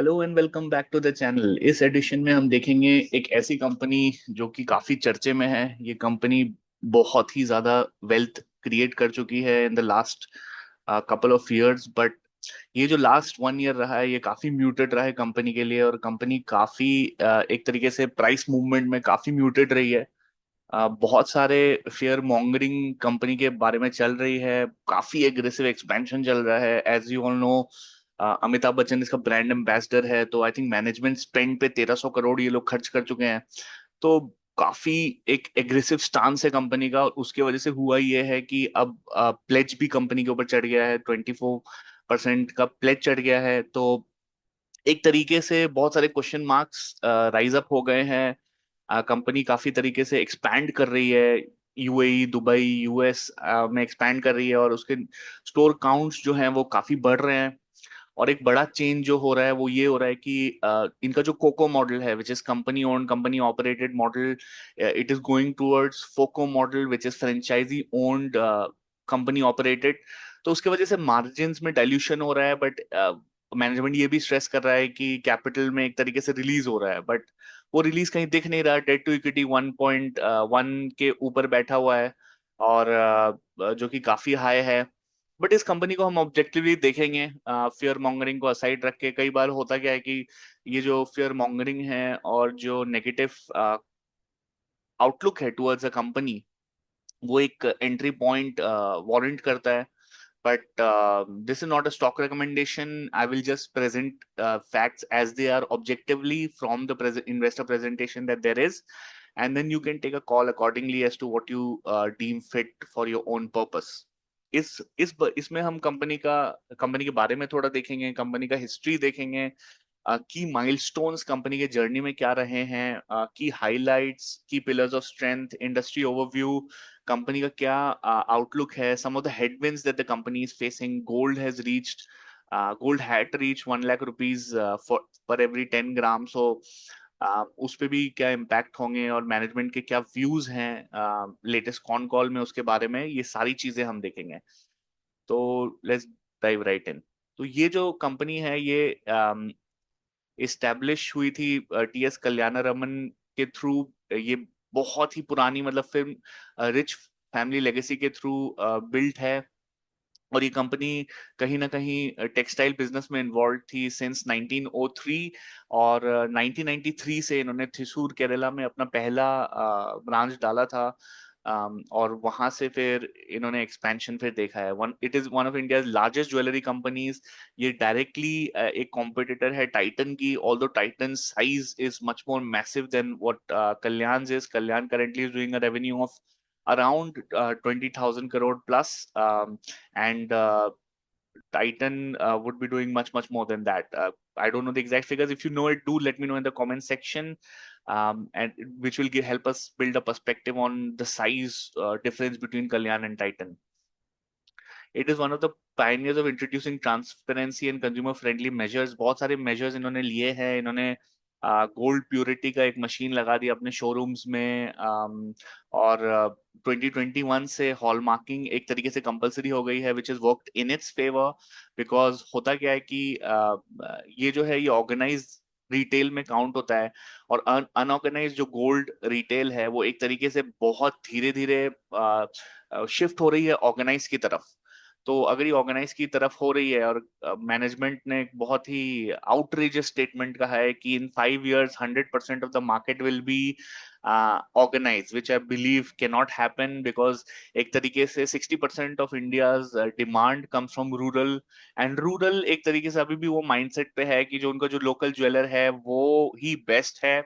Hello and welcome back to the channel. इस edition में हम देखेंगे एक ऐसी कंपनी जो कि काफी चर्चे में है। ये कंपनी बहुत ही ज्यादा वेल्थ क्रिएट कर चुकी है in the last couple of years, but ये जो लास्ट 1 ईयर रहा है ये काफी म्यूटेड रहा है कंपनी के लिए। और कंपनी काफी एक तरीके से प्राइस मूवमेंट में काफी म्यूटेड रही है। बहुत सारे फेयर मॉन्गरिंग कंपनी के बारे में चल रही है, काफी एग्रेसिव एक्सपेंशन चल रहा है। As you all know, Amitabh Bachchan इसका ब्रांड एम्बेसडर है, तो आई थिंक मैनेजमेंट स्पेंड पे 1300 करोड़ ये लोग खर्च कर चुके हैं। तो काफी एक एग्रेसिव स्टांस है कंपनी का, और उसके वजह से हुआ ये है कि अब प्लेज भी कंपनी के ऊपर चढ़ गया है। 24% का प्लेज चढ़ गया है। तो एक तरीके से बहुत सारे क्वेश्चन मार्क्स राइज अप हो गए हैं। कंपनी काफी तरीके से एक्सपैंड कर रही है। यूएई, दुबई, यूएस में एक्सपैंड कर रही है, और उसके स्टोर काउंट्स जो हैं वो काफी बढ़ रहे हैं। और एक बड़ा चेंज जो हो रहा है वो ये हो रहा है कि इनका जो कोको मॉडल है, which is company owned company operated model, it is going towards FOCO model, which is franchisee owned company operated. तो उसके वजह से मार्जिन में डाइल्यूशन हो रहा है, बट मैनेजमेंट ये भी स्ट्रेस कर रहा है कि कैपिटल में एक तरीके से रिलीज हो रहा है, बट वो रिलीज कहीं दिख नहीं रहा। डेट टू इक्विटी 1.1 के ऊपर बैठा हुआ है, और जो कि काफी हाई है। बट इस कंपनी को हम ऑब्जेक्टिवली देखेंगे, फियर मॉन्गरिंग को असाइड रख के। कई बार होता क्या है कि ये जो फियर मॉन्गरिंग है और जो नेगेटिव आउटलुक है टुवर्ड्स अ कंपनी, वो एक एंट्री पॉइंट वारंट करता है। But this is not a stock recommendation. I will just present facts as they are objectively from the investor presentation that there is, and then you can take a call accordingly as to what you deem fit for your own purpose. इसमें हम company के बारे में थोड़ा देखेंगे, company का history देखेंगे, की माइलस्टोन्स कंपनी के जर्नी में क्या रहे हैं, की हाइलाइट्स, की pillars of strength, industry overview, company का क्या आउटलुक है, some of the headwinds that the company is facing. Gold had reach 1 lakh rupees for per every 10 gram. So उस पे भी क्या इम्पैक्ट होंगे, और मैनेजमेंट के क्या व्यूज हैं लेटेस्ट कॉन कॉल में, उसके बारे में ये सारी चीजें हम देखेंगे। तो लेट्स डाइव राइट इन। तो ये जो कंपनी है ये इस्टेब्लिश हुई थी टीएस कल्याणरमन के थ्रू। ये बहुत ही पुरानी मतलब फिल्म रिच फैमिली लेगेसी के थ्रू बिल्ट है। और ये कंपनी कहीं ना कहीं टेक्सटाइल बिजनेस में इन्वॉल्व थी सिंस 1903। और 1993 से इन्होंने थ्रिसूर केरला में अपना पहला ब्रांच डाला था। और वहां से फिर इन्होंने एक्सपेंशन फिर देखा है। One it is one of India largest jewellery companies. ये डायरेक्टली एक कॉम्पिटिटर है टाइटन की, although Titan size is much more massive than what Kalyan is. Kalyan currently is doing a revenue of around 20,000 crore plus, and Titan would be doing much more than that. I don't know the exact figures. If you know it, do let me know in the comment section, and which will help us build a perspective on the size difference between Kalyan and Titan. It is one of the pioneers of introducing transparency and consumer friendly measures. बहुत सारे measures इन्होंने लिए हैं। इन्होंने gold purity का एक machine लगा दी अपने शोरूम्स में, और 2021 से हॉलमार्किंग एक तरीके से कंपलसरी हो गई है, which is worked in its favour. Because होता क्या है कि ये जो है ये ऑर्गेनाइज रिटेल में काउंट होता है, और अनऑर्गेनाइज जो गोल्ड रिटेल है वो एक तरीके से बहुत धीरे धीरे शिफ्ट हो रही है ऑर्गेनाइज की तरफ। तो अगर ये ऑर्गेनाइज की तरफ हो रही है, और मैनेजमेंट ने एक बहुत ही आउटरीचियस स्टेटमेंट कहा है कि in 5 years 100% of the market will be organise, which I believe can not happen. Because एक तरीके से 60% of India's demand comes from rural, and rural एक तरीके से अभी भी वो माइंडसेट पे है कि जो उनका जो लोकल ज्वेलर है वो ही बेस्ट है।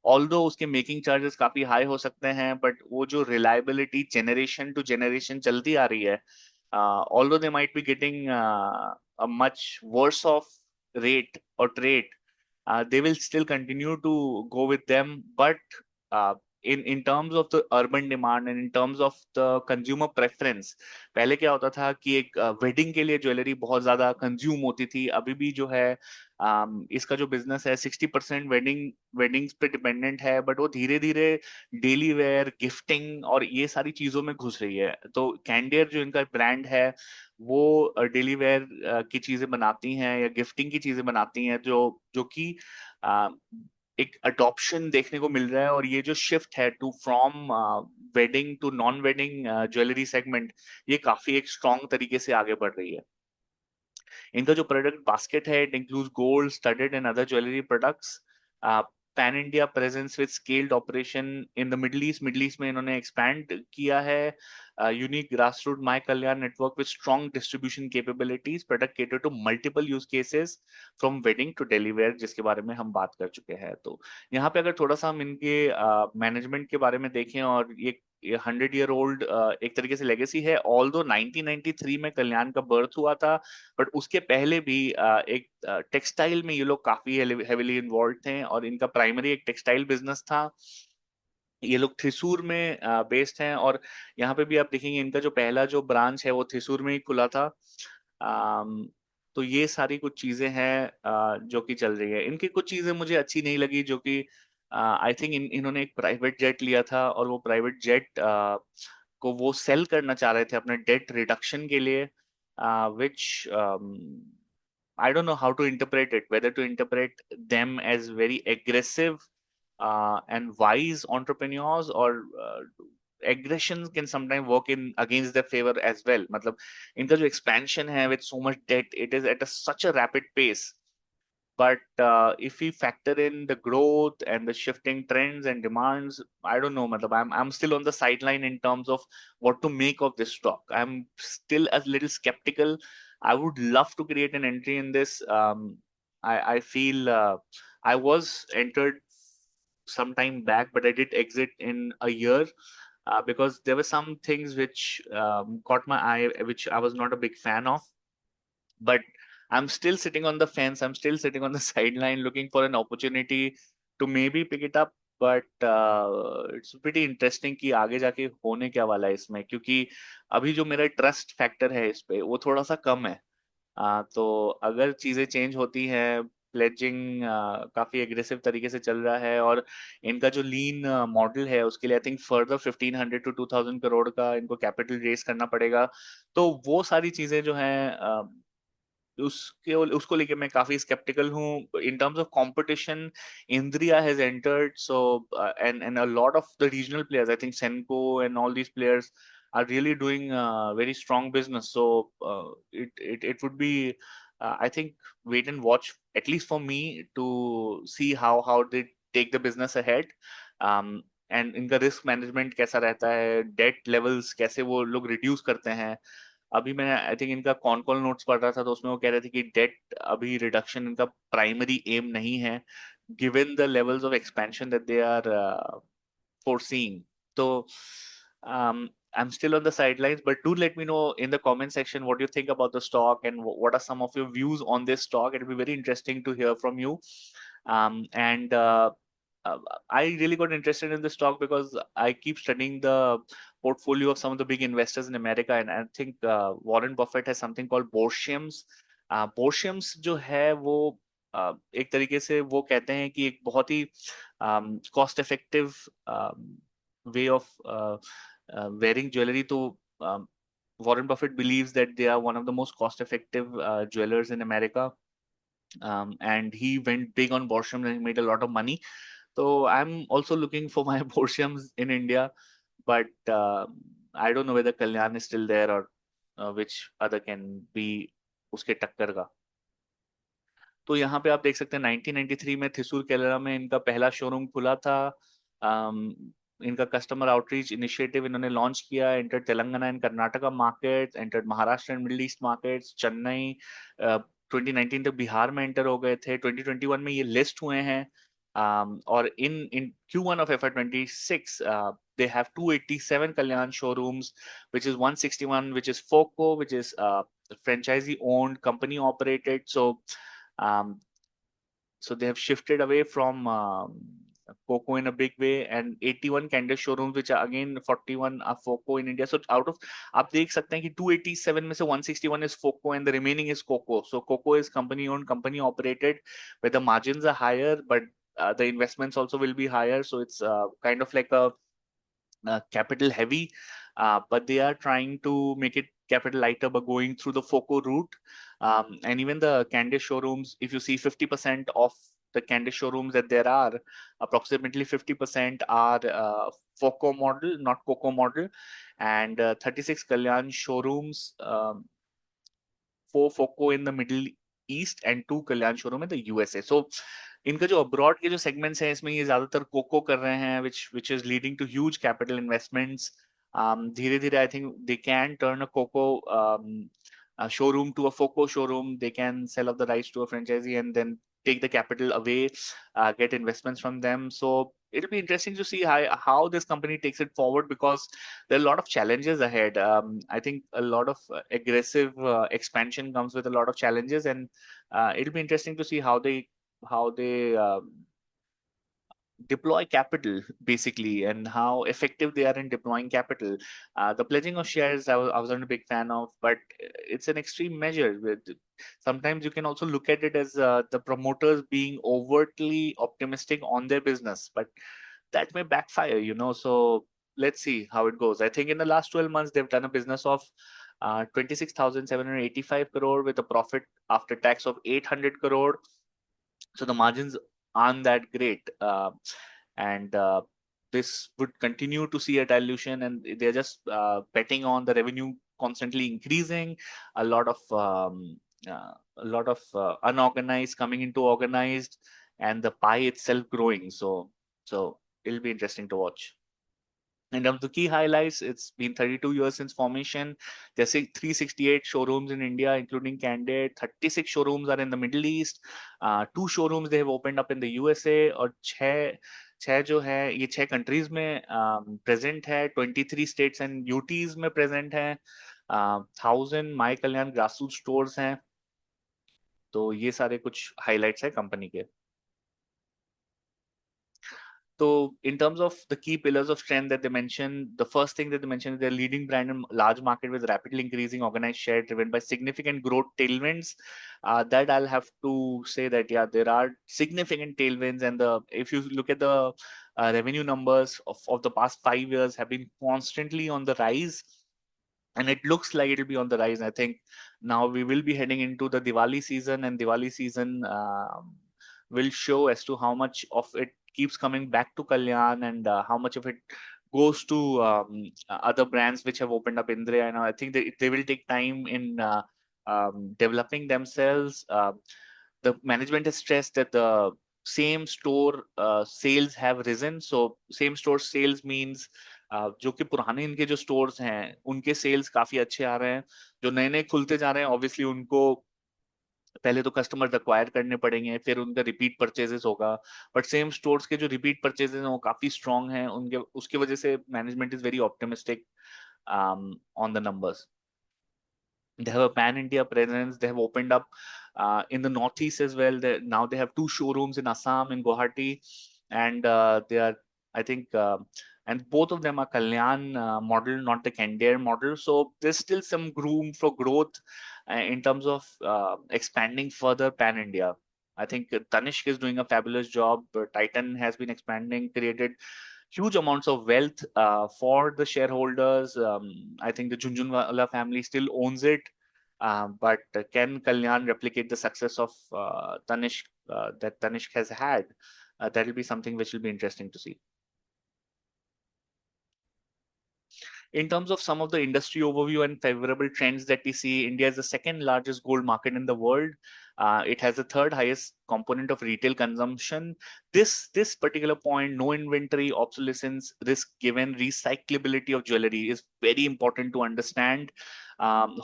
ऑल्दो उसके मेकिंग चार्जेस काफी हाई हो सकते हैं, बट वो जो रिलायबिलिटी जनरेशन टू जनरेशन चलती आ रही है, although they might be getting a much worse off rate or trade, they will still continue to go with them. But in terms of the urban demand and in terms of the consumer preference, पहले क्या होता था कि एक wedding के लिए jewellery बहुत ज्यादा कंज्यूम होती थी. अभी भी जो है इसका जो बिजनेस है 60% वेडिंग्स पे डिपेंडेंट है, बट वो धीरे धीरे डेली वेयर, गिफ्टिंग और ये सारी चीजों में घुस रही है. तो कैंडियर जो इनका ब्रांड है वो डेली वेयर की चीजें बनाती हैं या गिफ्टिंग की चीजें बनाती हैं, जो जो कि एक अडॉप्शन देखने को मिल रहा है. और ये जो शिफ्ट है to from wedding to non wedding jewellery segment, ये काफी एक स्ट्रॉन्ग तरीके से आगे बढ़ रही है. इनका जो प्रोडक्ट बास्केट है, it includes gold, studded and other jewellery products. Pan India presence with scaled operation in the Middle East में इन्होंने एक्सपैंड किया है. Unique grass root My Kalyan network with strong distribution capabilities, product cater to multiple use cases from wedding to daily wear, जिसके बारे में हम बात कर चुके हैं. तो यहाँ पे अगर थोड़ा सा हम इनके मैनेजमेंट के बारे में देखें, और ये 100 ईयर ओल्ड एक तरीके से लेगेसी है. ऑल्दो 1993 में कल्याण का बर्थ हुआ था, बट उसके पहले भी एक टेक्सटाइल में ये लोग काफी हेविली इन्वॉल्व थे, और इनका प्राइमरी एक टेक्सटाइल बिजनेस था. ये लोग थ्रिसूर में बेस्ड हैं, और यहाँ पे भी आप देखेंगे इनका जो पहला जो ब्रांच है वो थ्रिसूर में ही खुला था. अम, तो ये सारी कुछ चीजें हैं जो कि चल रही है. इनकी कुछ चीजें मुझे अच्छी नहीं लगी, जो कि आई थिंक इन्होंने एक प्राइवेट जेट लिया था, और वो प्राइवेट जेट को वो सेल करना चाह रहे थे अपने डेट रिडक्शन के लिए, which I don't know how to interpret it, whether to interpret them as very aggressive and wise entrepreneurs, or aggression can sometimes work in against their favor as well. मतलब इनका जो expansion है with so much debt, it is at such a rapid pace. But if we factor in the growth and the shifting trends and demands, I don't know. matlab, I'm still on the sideline in terms of what to make of this stock. I'm still a little skeptical. I would love to create an entry in this. I feel I was entered some time back, but I did exit in a year because there were some things which caught my eye, which I was not a big fan of. But I'm still sitting on the fence. I'm still sitting on the sideline looking for an opportunity to maybe pick it up. But it's pretty interesting कि आगे जाके होने क्या वाला है इसमें, क्योंकि अभी जो मेरा ट्रस्ट फैक्टर है इस पे वो थोड़ा सा कम है. तो अगर चीजें चेंज होती हैं, प्लेजिंग काफी एग्रेसिव तरीके से चल रहा है, और इनका जो लीन मॉडल है उसके लिए I think further 1500 to 2000 crore का इनको कैपिटल रेज करना पड़ेगा. तो वो सारी चीजें जो हैं उसके उसको लेके मैं काफी स्केप्टिकल हूँ. इन टर्म्स ऑफ कंपटीशन, इंद्रिया has entered, so and a lot of the regional players, I think सेनको and all these players are really doing very strong business. So it would be I think wait and watch, at least for me, to see how they take the business ahead. um, and इनका risk management कैसा रहता है, date levels कैसे वो लोग reduce करते हैं. अभी मैं आई थिंक इनका कॉन कॉल नोट्स पढ़ रहा था, तो उसमें वो कह रहे थे कि डेट अभी रिडक्शन इनका प्राइमरी एम नहीं है, given the levels of expansion that they are foreseeing. So I'm still on the sidelines, but do let me know in the comment section what you think about the stock, and what are some of your views on this stock. It'll be very interesting to hear from you. And I really got interested in this stock because I keep studying the portfolio of some of the big investors in America, and I think Warren Buffett has something called Borsiums. Borsiums जो है वो एक तरीके से वो कहते हैं कि एक बहुत ही cost effective way of wearing jewelry. तो Warren Buffett believes that they are one of the most cost effective jewelers in America. And he went big on Borsham and he made a lot of money. So I'm also looking for my Borshams in India, but I don't know whether Kalyan is still there, or which other can be उसके टक्कर का. तो यहाँ पे आप देख सकते हैं 1993 में थिसूर केरला में इनका पहला शोरूम खुला था. इनका कस्टमर आउटरीच इनिशिएटिव इन्होंने लॉन्च किया. Enter Telangana and Karnataka market, enter Maharashtra and middle east markets, Chennai. 2019 तक बिहार में एंटर हो गए थे. 2021 में ये लिस्ट हुए हैं. और इन Q1 of FY26 they have 287 Kalyan showrooms, which is 161 which is FOCO, which is franchisee owned, company operated. So they have shifted away from Coco in a big way, and 81 Candice showrooms, which are again 41 are Foco in India. So out of, आप देख सकते हैं कि 287 में से 161 is Foco and the remaining is Coco. So Coco is company owned, company operated, where the margins are higher, but the investments also will be higher. So it's kind of like a capital heavy, but they are trying to make it capital lighter by going through the FOCO route. And even the Candice showrooms, if you see 50% of the Candice showrooms that there are, approximately 50% are FOCO model, not COCO model, and 36 Kalyan showrooms, 4 FOCO in the Middle East and 2 Kalyan showroom in the USA. So इनका जो abroad के जो segments हैं इसमें ये ज्यादातर cocoa कर रहे हैं which is leading to huge capital investments. धीरे धीरे I think they can turn a coco a showroom to a foco showroom. They can sell off the rights to a franchisee and then take the capital away, get investments from them. So it'll be interesting to see how this company takes it forward, because there are a lot of challenges ahead. I think a lot of aggressive expansion comes with a lot of challenges, and it'll be interesting to see how they deploy capital basically, and how effective they are in deploying capital. The pledging of shares, I wasn't a big fan of, but it's an extreme measure. Sometimes you can also look at it as the promoters being overtly optimistic on their business, but that may backfire. So let's see how it goes. I think in the last 12 months, they've done a business of 26,785 crore with a profit after tax of 800 crore. So the margins aren't that great, and this would continue to see a dilution, and they're just betting on the revenue constantly increasing, a lot of unorganized coming into organized, and the pie itself growing. So it'll be interesting to watch. In terms of key highlights, it's been 32 years since formation. There's 368 showrooms in India, including Candid. 36 showrooms are in the Middle East. 2 showrooms they have opened up in the USA. और छह जो है ये 6 countries में present है. 23 states and UTs में present है. 1,000 My Kalyan grassroots stores हैं. तो ये सारे कुछ highlights है कंपनी के. So, in terms of the key pillars of strength that they mentioned, the first thing that they mentioned is their leading brand in large market with rapidly increasing organized share driven by significant growth tailwinds. That I'll have to say that, yeah, there are significant tailwinds, and if you look at the revenue numbers of the past 5 years have been constantly on the rise. And it looks like it'll be on the rise. I think now we will be heading into the Diwali season, and Diwali season will show as to how much of it keeps coming back to Kalyan, and how much of it goes to other brands which have opened up in there. I think they will take time in developing themselves. The management has stressed that the same store sales have risen. So same store sales means जो कि पुराने इनके जो stores हैं उनके sales काफी अच्छे आ रहे हैं. जो नए नए खुलते जा रहे हैं ऑब्वियसली उनको पहले तो कस्टमर्स एक्वायर करने पड़ेंगे, फिर उनका रिपीट परचेजेस होगा. बट सेम स्टोर्स के जो रिपीट परचेजेस हैं वो काफी स्ट्रांग हैं उनके, उसकी वजह से management is very optimistic on the numbers. They have a pan-India presence. They have opened up in the Northeast as well. Now they have 2 showrooms in Assam, in Guwahati, and they are, I think, and both of them are Kalyan model, not the Candere model. So there's still some room for growth in terms of expanding further pan-India. I think Tanishq is doing a fabulous job. Titan has been expanding, created huge amounts of wealth for the shareholders. I think the Jhunjhunwala family still owns it. But can Kalyan replicate the success of Tanishq that Tanishq has had? That will be something which will be interesting to see. In terms of some of the industry overview and favorable trends that we see, India is the second largest gold market in the world. It has the third highest component of retail consumption. This particular point, no inventory obsolescence risk given recyclability of jewelry, is very important to understand.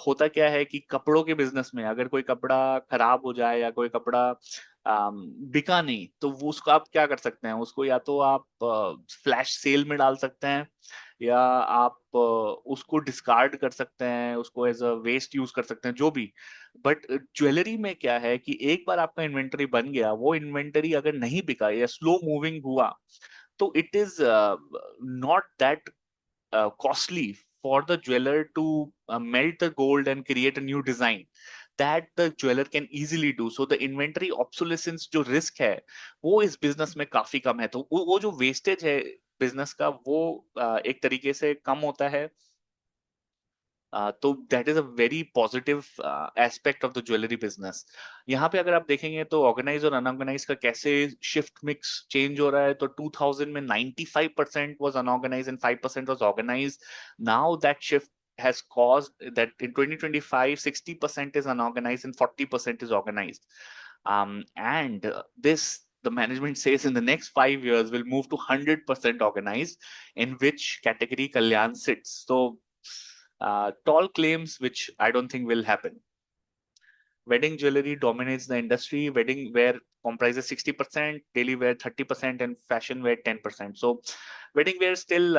होता क्या है कि कपड़ों के business में अगर कोई कपड़ा खराब हो जाए या कोई कपड़ा बिका नहीं, तो वो उसको आप क्या कर सकते हैं, उसको या तो आप फ्लैश सेल में डाल सकते हैं, या आप उसको डिस्कार्ड कर सकते हैं, उसको एज अ वेस्ट यूज कर सकते हैं, जो भी। बट ज्वेलरी में क्या है कि एक बार आपका इन्वेंटरी बन गया, वो इन्वेंटरी अगर नहीं बिका या स्लो मूविंग हुआ, तो it is not that costly for the jeweler to melt the gold and create a new design that the jeweler can easily do. So the inventory obsolescence जो risk है, वो इस business में काफी कम है। तो वो जो wastage है business का, वो एक तरीके से कम होता है। तो that is a very positive aspect of the jewellery business. यहाँ पे अगर आप देखेंगे तो ऑर्गेनाइज और अनऑर्गेनाइज का कैसे शिफ्ट मिक्स चेंज हो रहा है, तो 2000 में 95% was unorganized and 5% was organized. Now that shift has caused that in 2025 60% is unorganized and 40% is organized. And this, the management says, in the next 5 years will move to 100% organized, in which category Kalyan sits. So tall claims, which I don't think will happen. Wedding jewelry dominates the industry. Wedding wear comprises 60%, daily wear 30%, and fashion wear 10%. So, wedding wear still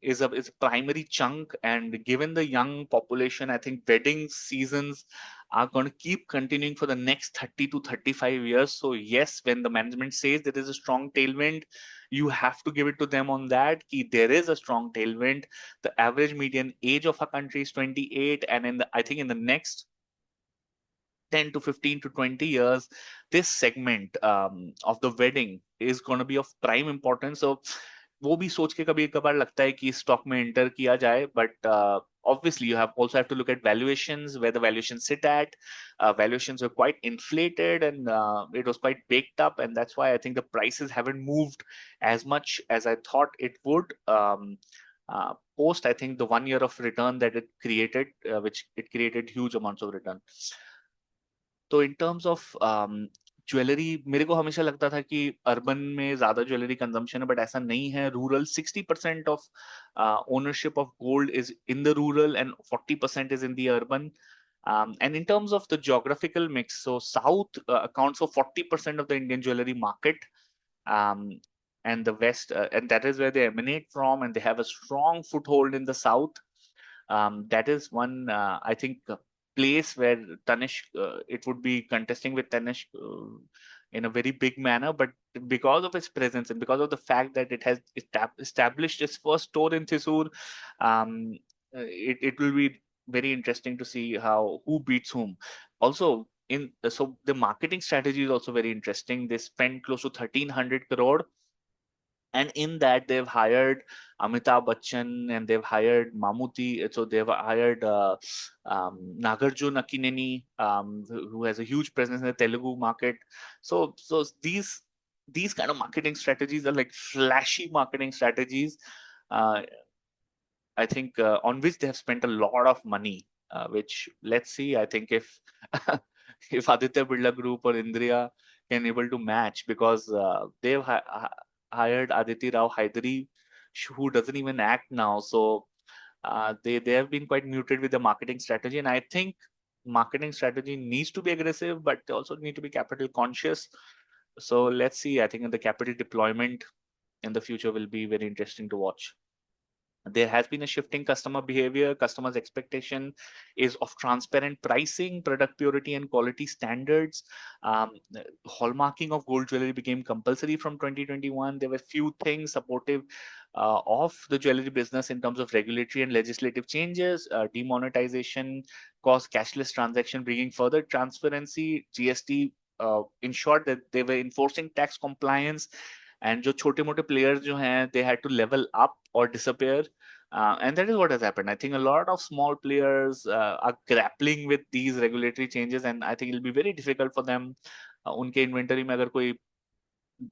is a primary chunk. And given the young population, I think wedding seasons are going to keep continuing for the next 30 to 35 years. So, yes, when the management says there is a strong tailwind, you have to give it to them on that. Ki there is a strong tailwind. The average median age of our country is 28, and I think in the next 10 to 15 to 20 years, this segment of the wedding is going to be of prime importance. So वो भी सोच के कभी कभार लगता है कि stock में एंटर किया जाए, but obviously you have also have to look at valuations, where the valuations sit at. Valuations were quite inflated, and it was quite baked up, and that's why I think the prices haven't moved as much as I thought it would. Post, I think, the 1 year of return that it created, which it created huge amounts of return. तो इन terms of jewellery, मेरे को हमेशा लगता था कि urban में ज्यादा jewellery consumption है, बट ऐसा नहीं है। Rural 60% of ownership of gold is in the rural and 40% is in the urban. And in terms of the geographical mix, so South accounts for 40% of the Indian jewelry market, um, and the West, and that is where they emanate from, and they have a strong foothold in the South. That is one, I think, place where Tanishq, it would be contesting with Tanishq in a very big manner. But because of its presence and because of the fact that it has established its first store in Thrissur, it will be very interesting to see how who beats whom. Also, so the marketing strategy is also very interesting. They spent close to 1,300 crore, and in that they've hired Amitabh Bachchan and they've hired Mammootty. So they've hired Nagarjun Akineni, who has a huge presence in the Telugu market. So these kind of marketing strategies are like flashy marketing strategies. Uh, I think on which they have spent a lot of money. Which, let's see. I think if if Aditya Birla Group or Indriya can able to match, because they've hired Aditi Rao Hydari, who doesn't even act now. So they have been quite muted with the marketing strategy, and I think marketing strategy needs to be aggressive, but they also need to be capital conscious. So let's see. I think the capital deployment in the future will be very interesting to watch. There has been a shifting customer behavior. Customers' expectation is of transparent pricing, product purity, and quality standards. Um, Hallmarking of gold jewelry became compulsory from 2021. There were few things supportive of the jewelry business in terms of regulatory and legislative changes. Demonetization caused cashless transaction, bringing further transparency. GST ensured that they were enforcing tax compliance, and जो छोटे मोटे players जो हैं, they had to level up or disappear. And that is what has happened. I think a lot of small players are grappling with these regulatory changes, and I think it'll be very difficult for them. उनके inventory में अगर कोई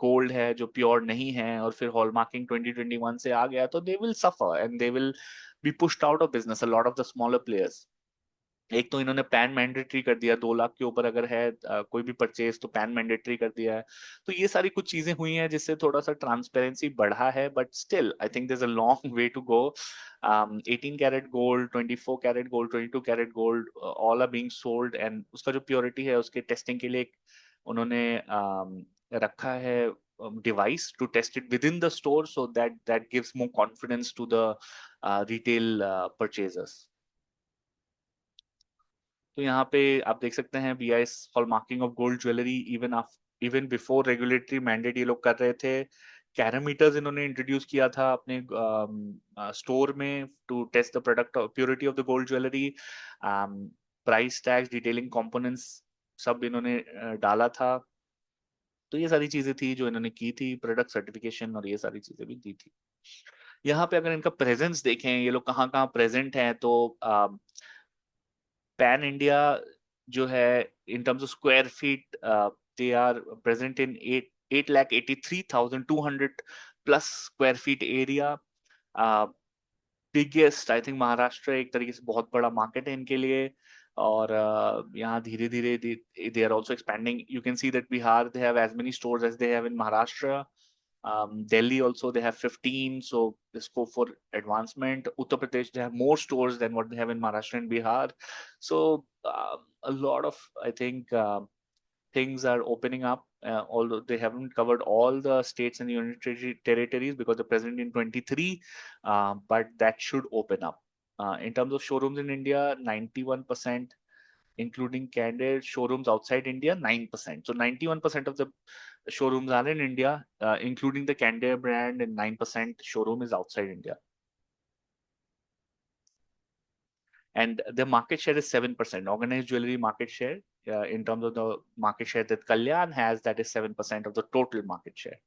gold है जो pure नहीं है और फिर हॉलमार्किंग 2021 से आ गया, तो they will suffer and they will be pushed out of business, a lot of the smaller players. एक तो इन्होंने पैन मैंडेटरी कर दिया, 2 लाख के ऊपर अगर है कोई भी परचेज तो पैन मैंडेटरी कर दिया है. तो ये सारी कुछ चीजें हुई हैं जिससे थोड़ा सा ट्रांसपेरेंसी बढ़ा है, but still I think there is a long way to go. 18 carat gold, 24 carat gold, 22 carat gold, all are being sold, and उसका जो प्योरिटी है उसके टेस्टिंग के लिए उन्होंने रखा है device to test it within the store, so that gives more confidence to the retail purchasers. तो यहाँ पे आप देख सकते हैं BIS hallmarking of gold jewellery even before regulatory mandate ये लोग कर रहे थे. कैरामीटर्स इन्होंने इंट्रोड्यूस किया था अपने स्टोर में to test the product purity of the gold jewellery. Price tags, detailing components सब इन्होंने डाला था. तो ये सारी चीजें थी जो इन्होंने की थी, प्रोडक्ट सर्टिफिकेशन और ये सारी चीजें भी दी थी. यहाँ पे अगर इनका प्रेजेंस देखें, ये लोग कहाँ कहाँ प्रेजेंट हैं, तो पैन इंडिया जो है in terms of square feet, they are present in 8,83,200 plus square feet area. Biggest I think Maharashtra एक तरीके से बहुत बड़ा मार्केट है इनके लिए. और यहाँ धीरे धीरे they are also expanding. You can see that Bihar they have as many stores as they have in Maharashtra. Delhi also they have 15, so there's scope for advancement. Uttar Pradesh they have more stores than what they have in Maharashtra and Bihar. So a lot of I think things are opening up, although they haven't covered all the states and union territories because they're present in 23, but that should open up. In terms of showrooms in India, 91%, including candid showrooms outside India, 9%. So 91% of the showrooms are in India, including the Candere brand, and 9% showroom is outside India. And the market share is 7%. Organized jewelry market share, in terms of the market share that Kalyan has, that is 7% of the total market share.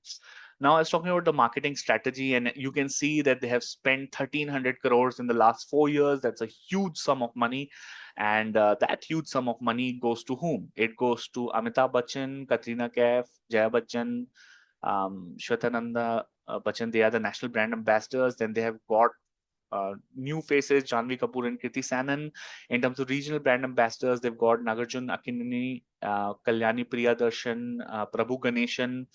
Now I was talking about the marketing strategy, and you can see that they have spent 1,300 crores in the last 4 years. That's a huge sum of money. And that huge sum of money goes to whom? It goes to Amitabh Bachchan, Katrina Kaif, Jaya Bachchan, Shwetananda Bachchan. They are the national brand ambassadors. Then they have got new faces, Janvi Kapoor and Kriti Sanon. In terms of regional brand ambassadors, they've got Nagarjun Akinini, Kalyani Priyadarshan, Prabhu Ganeshan.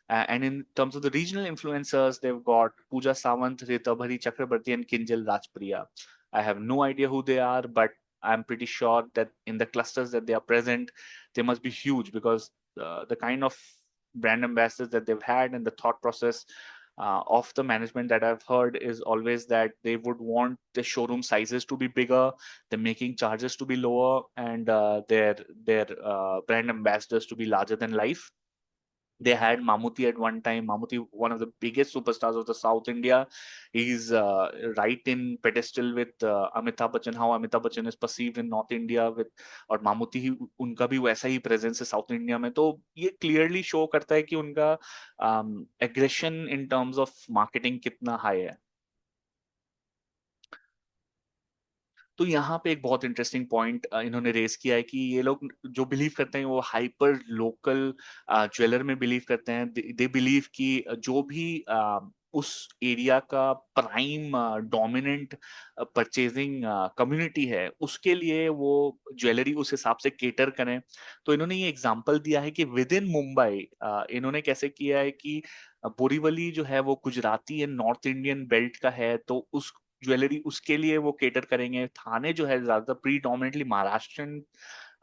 And in terms of the regional influencers, they've got Pooja Sawant, Ritabhari Chakrabarti, and Kinjal Rajpriya. I have no idea who they are, but I'm pretty sure that in the clusters that they are present, they must be huge, because the kind of brand ambassadors that they've had and the thought process of the management that I've heard is always that they would want the showroom sizes to be bigger, the making charges to be lower, and their brand ambassadors to be larger than life. They had Mammootty at one time. Mammootty, one of the biggest superstars of the South India. He's right in pedestal with Amitabh Bachchan. How Amitabh Bachchan is perceived in North India with, और मामूती ही उनका भी वैसा ही presence है south India में. तो ये clearly show करता है कि उनका aggression in terms of marketing कितना हाई है. तो यहाँ पे एक बहुत इंटरेस्टिंग पॉइंट इन्होंने रेस किया है कि ये लोग जो बिलीव करते हैं वो हाइपर लोकल ज्वेलर में बिलीव करते हैं. दे बिलीव कि जो भी उस एरिया का प्राइम डोमिनेंट परचेजिंग कम्युनिटी है, उसके लिए वो ज्वेलरी उस हिसाब से केटर करें. तो इन्होंने ये एग्जांपल दिया है कि विद इन मुंबई इन्होंने कैसे किया है कि बोरीवली जो है वो Gujarati and north Indian belt का है, तो उस ज्वेलरी उसके लिए वो केटर करेंगे. थाने जो है ज्यादातर प्रीडोमिनेटली महाराष्ट्रन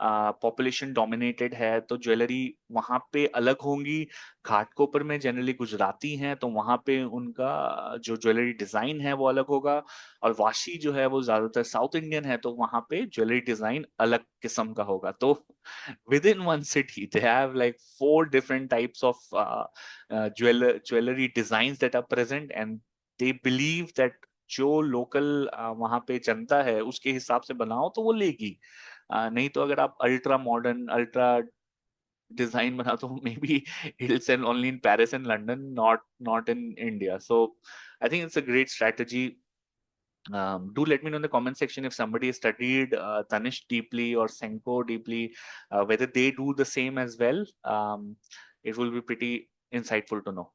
पॉपुलेशन डोमिनेटेड है, तो ज्वेलरी वहां पे अलग होंगी. घाटकोपर में जनरली गुजराती हैं, तो वहां पे उनका जो ज्वेलरी डिजाइन है वो अलग होगा. और वाशी जो है वो ज्यादातर साउथ इंडियन है, तो वहां पे ज्वेलरी डिजाइन अलग किस्म का होगा. तो with in one city they have like 4 different types of jewelry designs that are present, and they believe that जो लोकल वहां पे जनता है उसके हिसाब से बनाओ तो वो लेगी. नहीं तो अगर आप अल्ट्रा मॉडर्न, अल्ट्रा डिजाइन बना तो may be it will sell only in Paris and London, not in India. So I think it's a great strategy. Do let me know in the comment section if somebody has studied Tanishq deeply or Senco deeply, whether they do the same as well. It will be pretty insightful to know.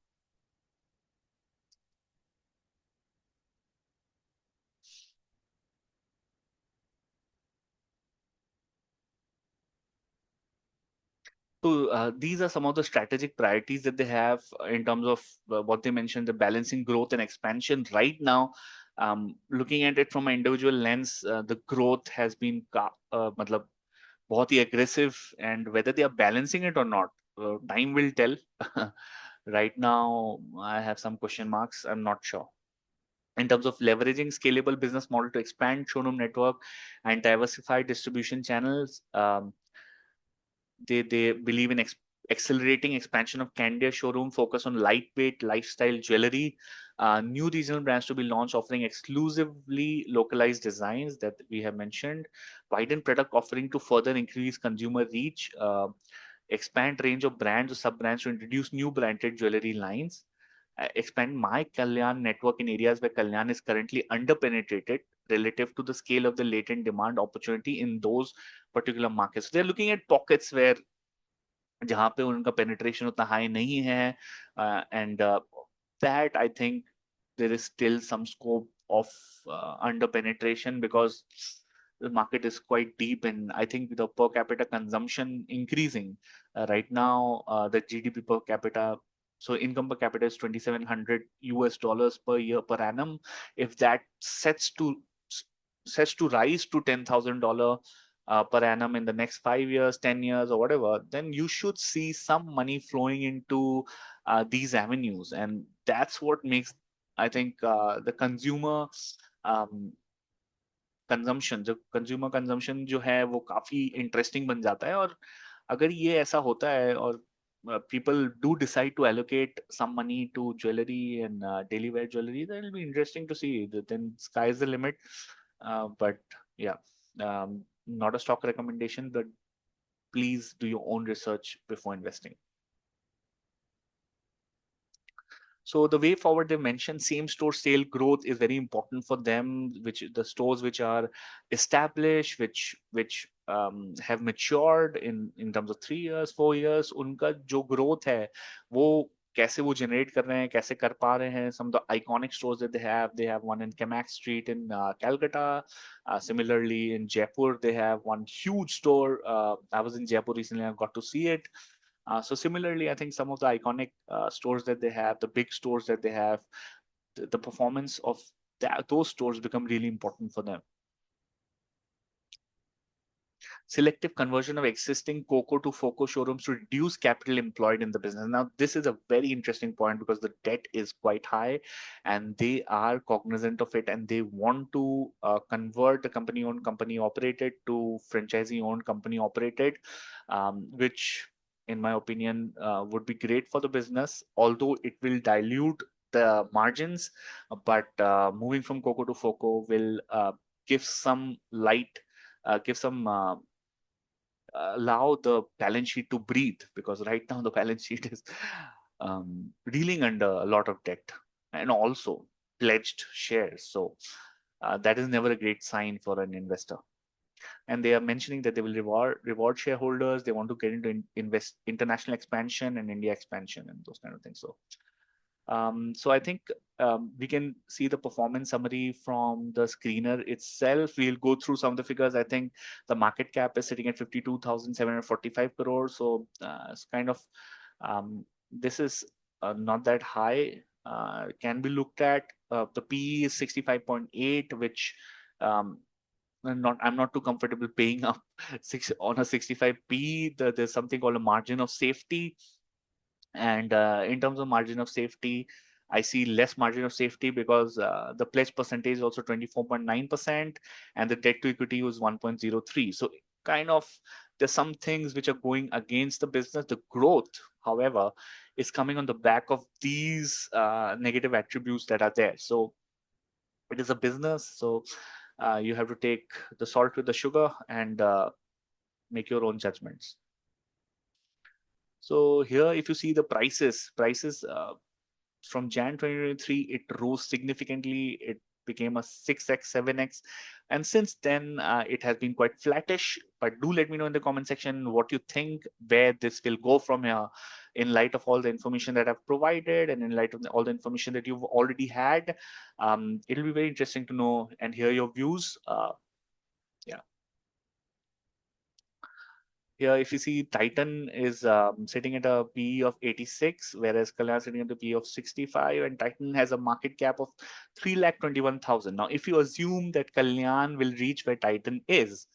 So these are some of the strategic priorities that they have in terms of what they mentioned, the balancing growth and expansion. Right now, looking at it from an individual lens, the growth has been मतलब बहुत ही aggressive, and whether they are balancing it or not, time will tell. Right now, I have some question marks. I'm not sure. In terms of leveraging scalable business model to expand showroom network and diversify distribution channels, they believe in accelerating expansion of Candia showroom, focus on lightweight lifestyle jewelry, new regional brands to be launched offering exclusively localized designs that we have mentioned, widen product offering to further increase consumer reach, expand range of brands or sub brands to introduce new branded jewelry lines, expand my Kalyan network in areas where Kalyan is currently underpenetrated relative to the scale of the latent demand opportunity in those particular markets. They're looking at pockets where जहाँ पे उनका penetration उतना high नहीं है, and that I think there is still some scope of under penetration because the market is quite deep, and I think the per capita consumption increasing. Right now, the GDP per capita, so income per capita is $2,700 per year per annum. If that sets to rise to $10,000 per annum in the next 5 years, 10 years, or whatever, then you should see some money flowing into these avenues. And that's what makes, I think, the consumer um, consumption, जो consumer consumption जो है वो काफी interesting बन जाता है. और अगर ये ऐसा होता है और people do decide to allocate some money to jewelry and daily wear jewelry, then it'll be interesting to see. Then sky is the limit. But yeah, not a stock recommendation, but please do your own research before investing. So the way forward, they mentioned same store sale growth is very important for them, which the stores which are established, which have matured in terms of 3 years, 4 years, उनका जो growth है वो कैसे वो generate कर रहे हैं, कैसे कर पा रहे हैं. Some of the iconic stores that they have one in Kamak Street in Calcutta. Similarly, in Jaipur, they have one huge store. I was in Jaipur recently, I got to see it. So similarly, I think some of the iconic stores that they have, the big stores that they have, the performance of those stores become really important for them. Selective conversion of existing COCO to FOCO showrooms to reduce capital employed in the business. Now, this is a very interesting point because the debt is quite high and they are cognizant of it, and they want to convert the company owned, company operated to franchisee owned, company operated, which in my opinion would be great for the business, although it will dilute the margins. But moving from COCO to FOCO will give some light, give some allow the balance sheet to breathe, because right now the balance sheet is reeling under a lot of debt and also pledged shares. So that is never a great sign for an investor. And they are mentioning that they will reward shareholders. They want to get into invest international expansion and India expansion and those kind of things. So I think we can see the performance summary from the screener itself. We'll go through some of the figures. I think the market cap is sitting at 52,745 crores. So it's kind of, this is not that high. Can be looked at. The PE is 65.8, which I'm not too comfortable paying up on a 65 P. There's something called a margin of safety. And in terms of margin of safety, I see less margin of safety because the pledge percentage is also 24.9% and the debt to equity was 1.03. So kind of there's some things which are going against the business. The growth, however, is coming on the back of these negative attributes that are there. So it is a business. So you have to take the salt with the sugar and make your own judgments. So here, if you see the prices from Jan 2023, it rose significantly. It became a 6x, 7x. And since then, it has been quite flattish. But do let me know in the comment section what you think, where this will go from here in light of all the information that I've provided and in light of all the information that you've already had. It'll be very interesting to know and hear your views. Yeah. Here, if you see, Titan is sitting at a PE of 86, whereas Kalyan is sitting at a PE of 65, and Titan has a market cap of 3,21,000. Now, if you assume that Kalyan will reach where Titan is,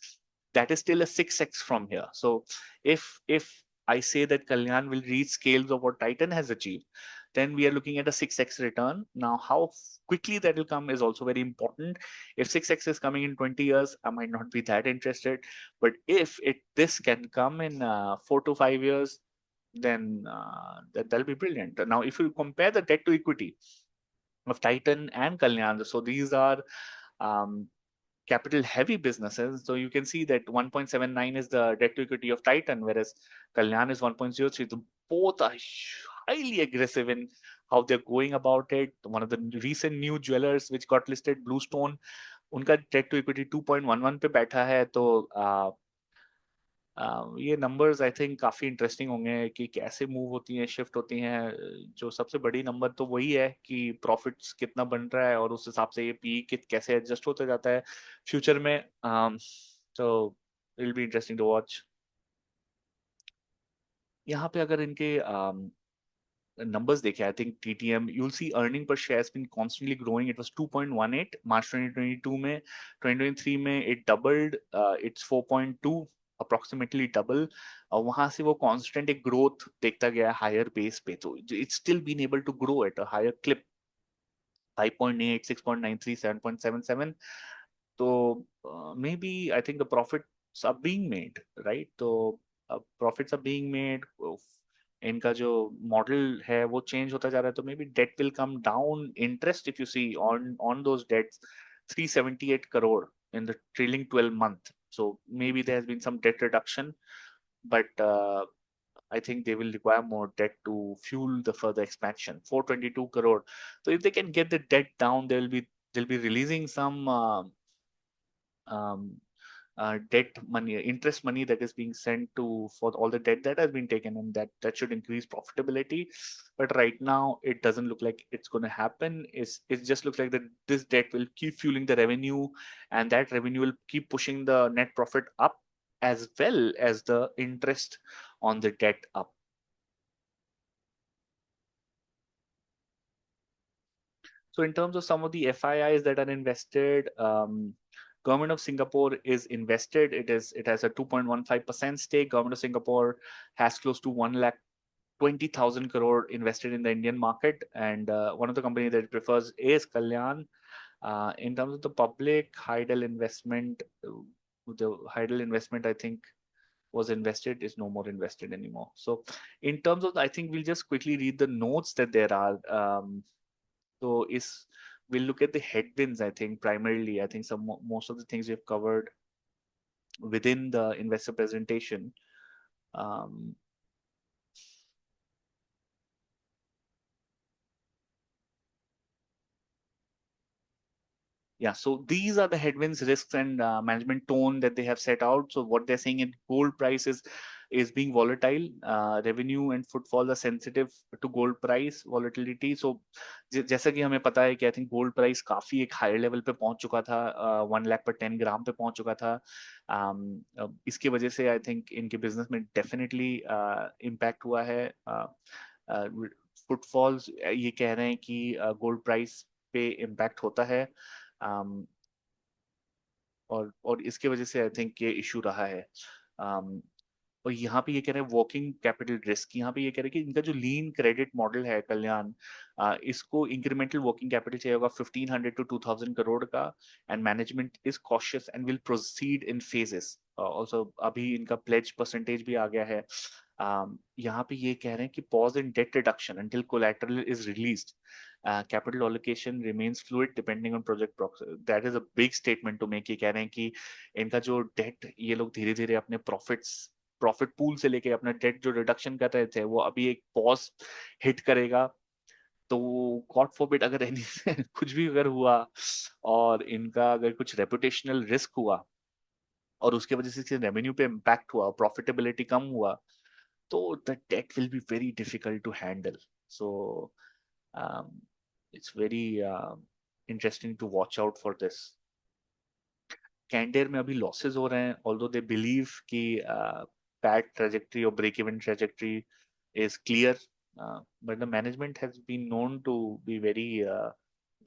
that is still a 6x from here. So, if I say that Kalyan will reach scales of what Titan has achieved, then we are looking at a 6x return. Now, how quickly that will come is also very important. If 6x is coming in 20 years, I might not be that interested. But if this can come in 4 to 5 years, then that'll be brilliant. Now, if you compare the debt to equity of Titan and Kalyan, so these are um, capital heavy businesses. So you can see that 1.79 is the debt to equity of Titan, whereas Kalyan is 1.03. So both are highly aggressive in how they're going about it. One of the recent new jewelers which got listed, Bluestone, उनका debt to equity 2.11 पे बैठा है. तो ये numbers I think काफी interesting होंगे कि कैसे मूव होती हैं, शिफ्ट होती हैं. जो सबसे बड़ी नंबर तो वही है कि प्रॉफिट्स कितना बन रहा है और उस हिसाब से ये पी कैसे एडजस्ट होता जाता है फ्यूचर में. तो it will be interesting to watch. यहाँ पे अगर इनके numbers dekhe, I think TTM, you'll see earning per share has been constantly growing. It was 2.18 March 2022 में, 2023 में it doubled, it's 4.2, approximately double. वहां से वो constant एक growth देखता गया higher base पे, तो it's still been able to grow at a higher clip. 5.8, 6.93, 7.77. So maybe I think the profits are being made, right? So profits are being made. इनका जो मॉडल है वो चेंज होता जा रहा है, तो may be debt will come down. Interest if you see on those debts 378 crore in the trailing 12 month. So maybe there has been some debt reduction, but I think they will require more debt to fuel the further expansion. 422 crore. So if they can get the debt down, they'll be releasing some um, debt money, interest money that is being sent to for all the debt that has been taken, and that should increase profitability. But right now, it doesn't look like it's going to happen. It just looks like that this debt will keep fueling the revenue, and that revenue will keep pushing the net profit up as well as the interest on the debt up. So in terms of some of the FIIs that are invested, Government of Singapore is invested. It has a 2.15% stake. Government of Singapore has close to 1,20,000 crore invested in the Indian market, and one of the companies that it prefers is Kalyan. In terms of the public, Hydel investment, the Hydel investment, I think was invested is no more invested anymore. So in terms of, I think we'll just quickly read the notes that there are. So is we'll look at the headwinds, I think, primarily. I think most of the things we've covered within the investor presentation. Um, Yeah, so these are the headwinds, risks, and management tone that they have set out. So what they're saying in gold prices is being volatile. Revenue and footfall are sensitive to gold price volatility. So जैसा कि हमें पता है कि I think gold price काफी एक higher level पे पहुंच चुका था, 1 लाख पर 10 ग्राम पे पहुंच चुका था. इसकी वजह से I think इनके business में definitely impact हुआ है. Footfalls ये कह रहे हैं कि gold price पे impact होता है. और इसके वजह से आई थिंक ये इशू रहा है. और यहाँ पे ये कह रहे हैं वर्किंग कैपिटल रिस्क. यहाँ पे ये कह रहे हैं कि इनका जो लीन क्रेडिट मॉडल है कल्याण, इसको इंक्रीमेंटल वर्किंग कैपिटल चाहिए होगा 1,500 to 2,000 करोड़ का. And management is cautious and will proceed in phases. Also अभी इनका प्लेज परसेंटेज भी आ गया है. यहाँ पे ये कह रहे हैं कि pause in date reduction until collateral is released. Capital allocation remains fluid depending on project progress. That is a big statement to make. ये कह रहे हैं कि इनका जो डेट ये लोग धीरे धीरे अपने प्रॉफिट पूल से लेके अपना डेट जो रिडक्शन कर रहे थे वो अभी एक पॉज हिट करेगा. तो गॉड फॉरबिड अगर कुछ भी अगर हुआ और इनका अगर कुछ रेपुटेशनल रिस्क हुआ और उसके वजह से रेवेन्यू पे इम्पैक्ट हुआ, प्रॉफिटेबिलिटी कम हुआ, तो the debt will be very difficult to handle. So it's very interesting to watch out for this. Candere में अभी लॉसेस हो रहे हैं, ऑल्दो दे बिलीव कि पैट ट्रेजेक्ट्री और break even trajectory is clear, but the management has been known to be very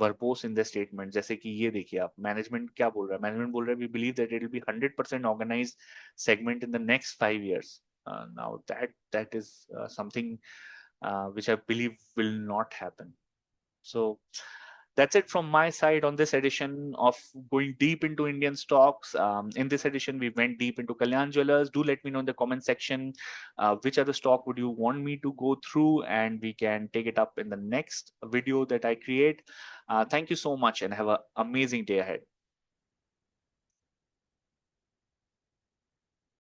verbose in the statement. जैसे कि ये देखिए आप, मैनेजमेंट क्या बोल रहा है. मैनेजमेंट बोल रहा है we believe that it will be 100% organised segment in the next 5 years. Now that is something which I believe will not happen. So that's it from my side on this edition of going deep into Indian stocks. In this edition, we went deep into Kalyan Jewellers. Do let me know in the comment section which other stock would you want me to go through, and we can take it up in the next video that I create. Thank you so much and have an amazing day ahead.